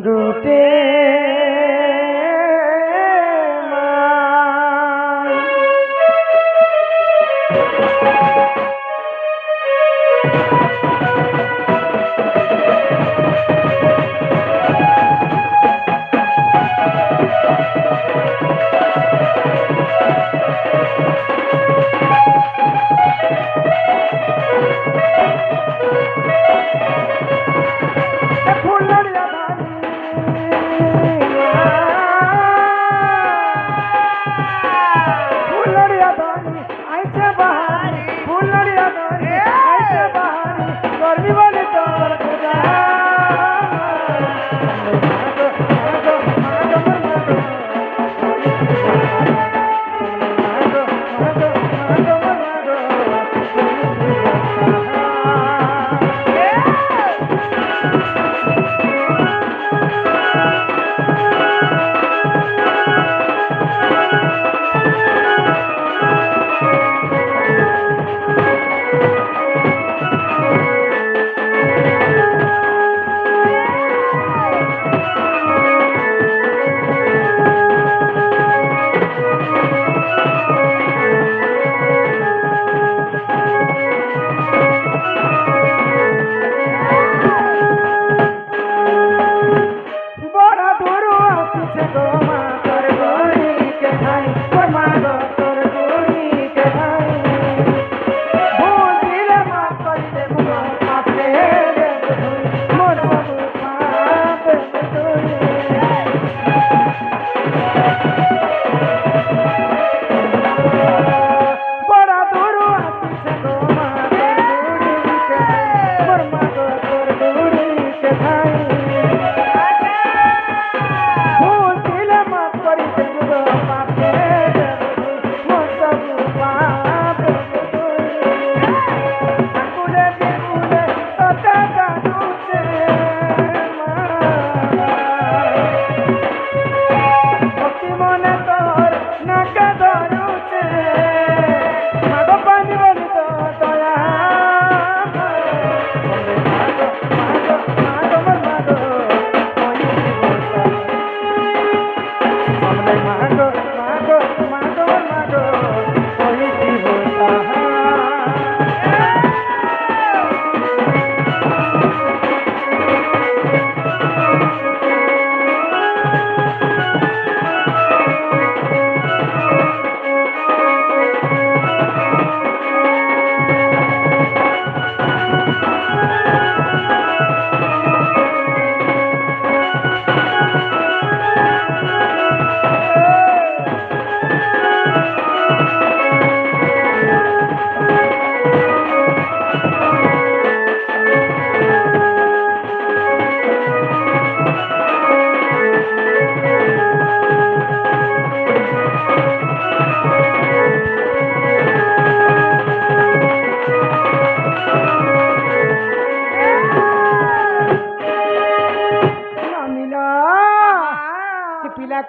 রুটে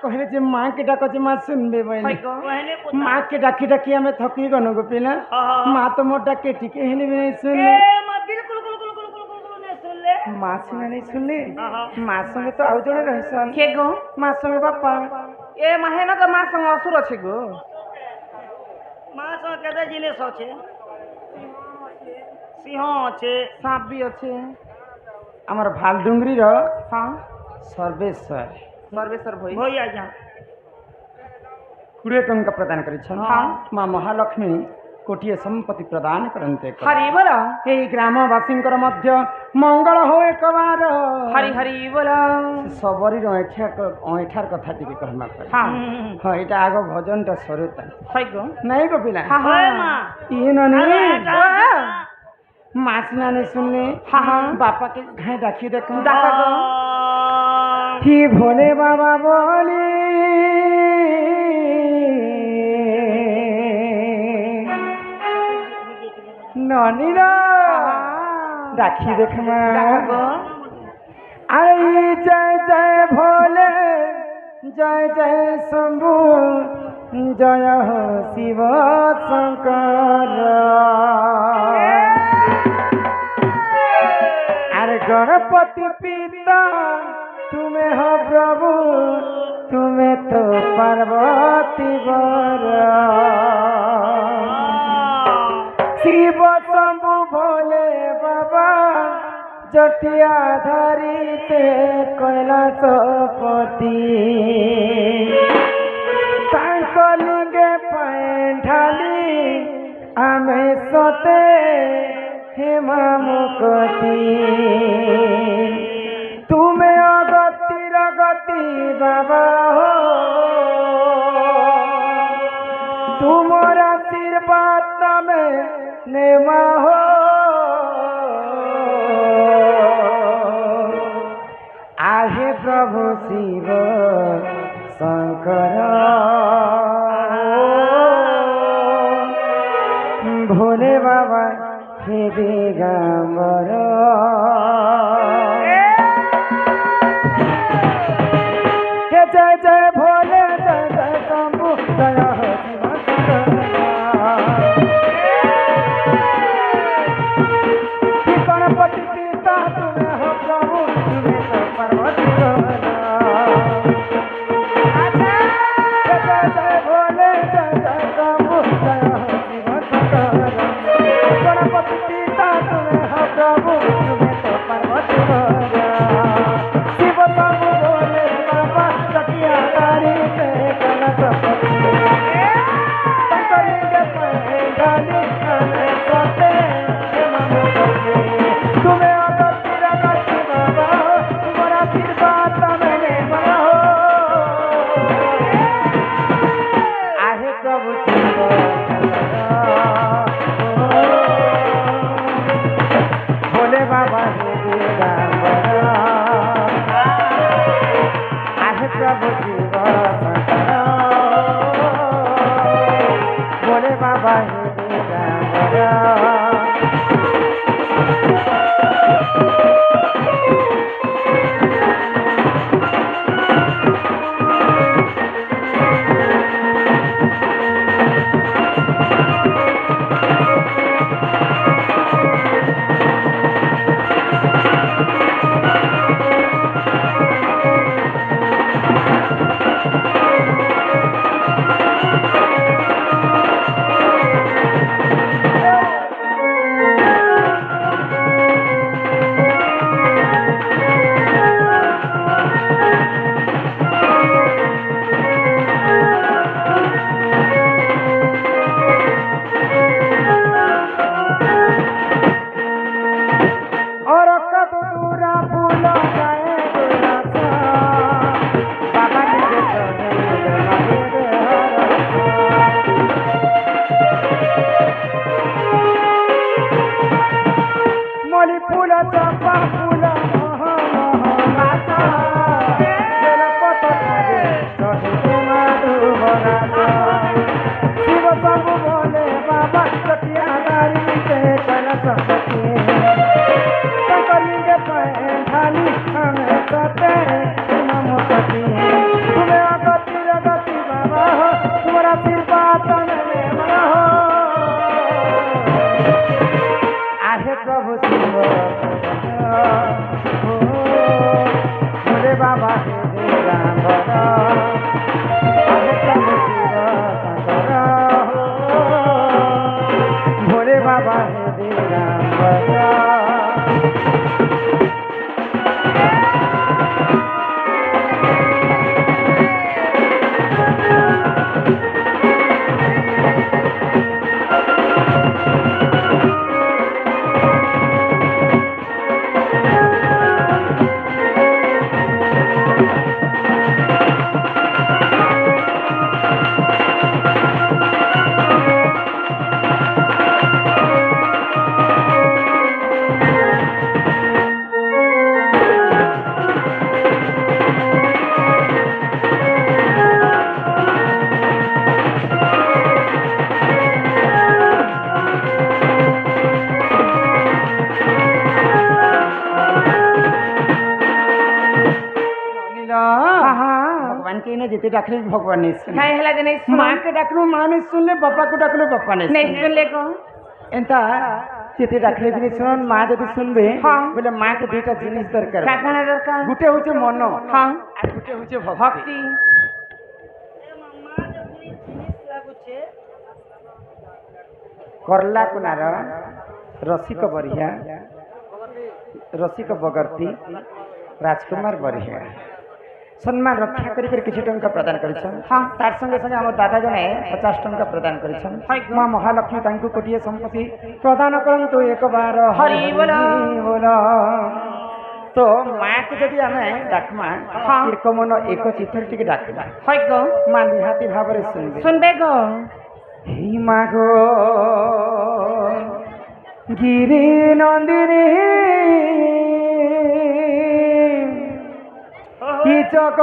कहे जे माँ के डाक जे माँ सुनबे माँ के डाकी डाकी हमें थकी गनो गो पिला माँ तो मोर डाके टिके हेले भी नहीं सुन ले माँ सुना नहीं सुन ले माँ संगे तो आउ जड़े रहसन के गो माँ संगे बापा ए माँ है ना तो माँ संगे असुर अच्छे गो माँ संगे केते जिनिस अच्छे सिंह अच्छे सांप भी अच्छे आमर भाल डुंगरी रो हाँ सर्वेश्वर सर्वेश्वर भई आज्ञा 20 टंका प्रदान करिछन हाँ माँ महालक्ष्मी कोटिए संपत्ति प्रदान करन्ते हरि बोल ए ग्रामवासींकर मध्य मंगल हो एक बार हरि हरि बोल सबरी ऐठार कथा टिके कहमा पर हाँ हाँ एटा आगो भजनटा सरुता है गो नहीं गो पिला हाँ माँ ये ननी माँ सुना नहीं सुनले हाँ हाँ बापा के घाय डाकी देखो डाका गो ही भोले बाबा बोले ननीरा डाकी देखमा आई जय जय भोले जय जय शंभु जय हो शिव शंकर अरे गणपति पिता तुम्हें हो प्रभु तुम्हें तो पार्वती वर शिव शंभु भोले बाबा जटिया धारी से कैलाशपति लिंगे पैंढाली आमे सते हेमा मुकती तुम्हें अगति बाबा हो तुमर आशीर्वाद में नेमा हो आहे प्रभु शिव शंकर भोले बाबा हे दिगंबर हे जय जय भोले जय जय शंभु जय हो शिव गणपति पिता तुम्हें हो प्रभु तुम्हें तो पार्वती जय जय भोले जय जय शंभु जय हो शिव गणपति पिता तुम्हें हो प्रभु तुम्हें तो पार्वती शिव शंभु भोले बाबा सखिया तारी से कलशपति लिंगे पैंढाली आमे सते हेमा मुकती तुम्हें अगति बाबा हो तुम्हारा आशीर्वाद मैंने बना हो आहे प्रभु शिव भोले बाबा हे दिगंबर आहे प्रभु शिव शंकर भोले बाबा हे दिगंबर प्रभु शिव भोले बाबा हे दिगंबर आहे प्रभु शिव शंकर भोले बाबा हे दिगंबर जेते डाकले भगवान ने सुन काय हला दिने माँ के डाकलू माँ ने सुन ले बापा को डाकलू बापा ने नहीं सुन ले को एंता যেতে ডাকলে দিনে শুনুন মা যদি শুনবে হ্যাঁ। বলে মাকে দুইটা জিনিস দরকার কাকানা দরকার গোটে হচ্ছে মন হ্যাঁ আর গোটে হচ্ছে ভক্তি ভক্তি ଏ ମାମା ଯଦି ଜିନିଷ ଲାଗୁଛେ করলা কোনার রসিক বরিয়া রসিক বগর্তী রাজকুমার বরিয়া সম্মান রক্ষা করি কিছু টঙ্কা প্রদান করেছেন হ্যাঁ। তার সঙ্গে সঙ্গে আমার দাদা জনে 50 টঙ্কা প্রদান করেছেন মা মহালক্ষ্মী তাঙ্কু কোটিয়ে সম্পত্তি প্রদান করন্তু একবার হরি বল। বল তো মাকে যদি আমি ডাকমা হ্যাঁ। মন এক চিত্র টিকে ডাকবা হয় গো মা নিহাতি ভাবে শুনবে শুনবে গো হি মা গো গিরি নন্দিনী কি চক